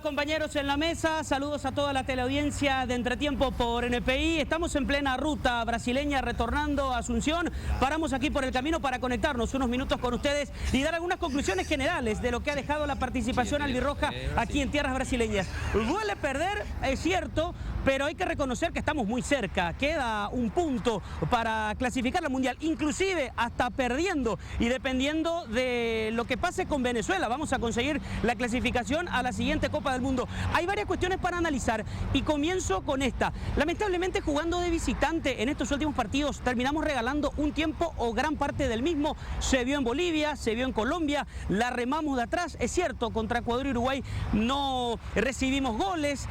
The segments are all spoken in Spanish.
Hola compañeros en la mesa, saludos a toda la teleaudiencia de Entretiempo por NPI. Estamos en plena ruta brasileña retornando a Asunción. Paramos aquí por el camino para conectarnos unos minutos con ustedes y dar algunas conclusiones generales de lo que ha dejado la participación albirroja aquí en tierras brasileñas. Duele perder, es cierto, pero hay que reconocer que estamos muy cerca. Queda un punto para clasificar al Mundial, inclusive hasta perdiendo y dependiendo de lo que pase con Venezuela. Vamos a conseguir la clasificación a la siguiente Copa del Mundo. Hay varias cuestiones para analizar y comienzo con esta. Lamentablemente, jugando de visitante en estos últimos partidos terminamos regalando un tiempo o gran parte del mismo. Se vio en Bolivia, se vio en Colombia, la remamos de atrás. Es cierto, contra Ecuador y Uruguay no recibimos goles,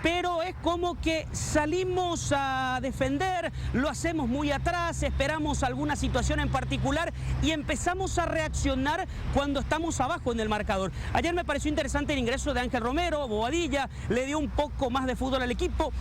pero es como que salimos a defender, lo hacemos muy atrás, esperamos alguna situación en particular y empezamos a reaccionar cuando estamos abajo en el marcador. Ayer me pareció interesante el ingreso de Ángel Romero, Bobadilla, le dio un poco más de fútbol al equipo.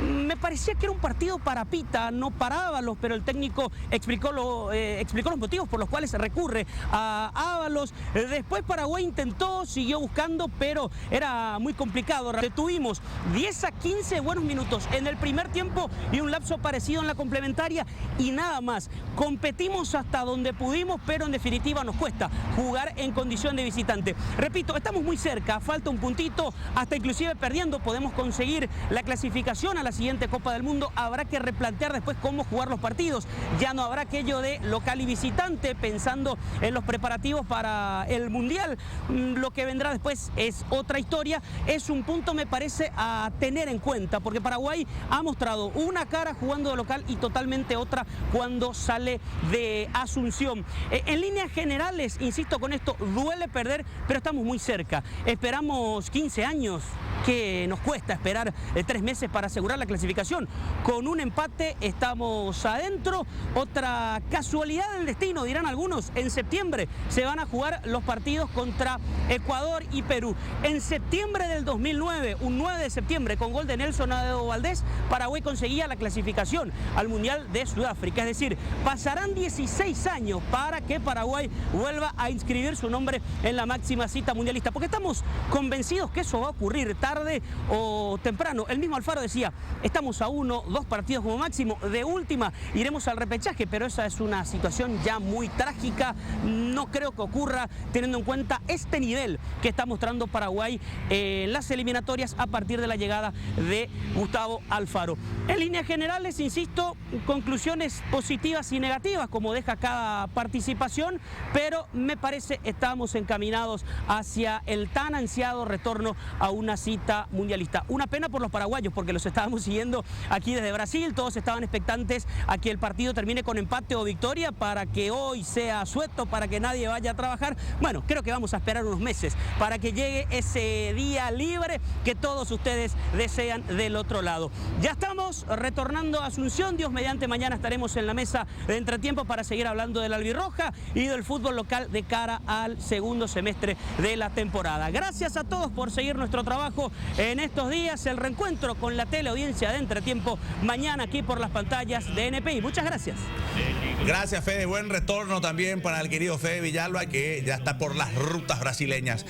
Me parecía que era un partido para Pita, no para Ábalos, pero el técnico explicó los motivos por los cuales se recurre a Ábalos. Después Paraguay intentó, siguió buscando, pero era muy complicado. Tuvimos 10 a 15 buenos minutos en el primer tiempo y un lapso parecido en la complementaria y nada más. Competimos hasta donde pudimos, pero en definitiva nos cuesta jugar en condición de visitante. Repito, estamos muy cerca, falta un puntito, hasta inclusive perdiendo podemos conseguir la clasificación a la siguiente Copa del Mundo. Habrá que replantear después cómo jugar los partidos. Ya no habrá aquello de local y visitante, pensando en los preparativos para el Mundial. Lo que vendrá después es otra historia. Es un punto, me parece, a tener en cuenta, porque Paraguay ha mostrado una cara jugando de local y totalmente otra cuando sale de Asunción. En líneas generales, insisto con esto, duele perder, pero estamos muy cerca. Esperamos 15 años, que nos cuesta esperar 3 meses para asegurar la clasificación. Con un empate estamos adentro. Otra casualidad del destino, dirán algunos, en septiembre se van a jugar los partidos contra Ecuador y Perú. En septiembre del 2009, un 9 de septiembre, con gol de Nelson Adeo Valdés, Paraguay conseguía la clasificación al Mundial de Sudáfrica. Es decir, pasarán 16 años para que Paraguay vuelva a inscribir su nombre en la máxima cita mundialista, porque estamos convencidos que eso va a ocurrir tarde o temprano. El mismo Alfaro decía, estamos a 1, 2 partidos como máximo, de última iremos al repechaje, pero esa es una situación ya muy trágica. No creo que ocurra teniendo en cuenta este nivel que está mostrando Paraguay en las eliminatorias a partir de la llegada de Gustavo Alfaro. En líneas generales, insisto, conclusiones positivas y negativas como deja cada participación, pero me parece estamos encaminados hacia el tan ansiado retorno a una cita mundialista. Una pena por los paraguayos, porque los estábamos siguiendo aquí desde Brasil, todos estaban expectantes a que el partido termine con empate o victoria para que hoy sea suelto, para que nadie vaya a trabajar. Bueno, creo que vamos a esperar unos meses para que llegue ese día libre que todos ustedes desean del otro lado. Ya estamos retornando a Asunción, Dios mediante mañana estaremos en la mesa de Entretiempo para seguir hablando del albirroja y del fútbol local de cara al segundo semestre de la temporada. Gracias a todos por seguir nuestro trabajo en estos días. El reencuentro con la teleaudiencia de Entretiempo mañana aquí por las pantallas de NPI. Muchas gracias. Gracias, Fede. Buen retorno también para el querido Fede Villalba, que ya está por las rutas brasileñas.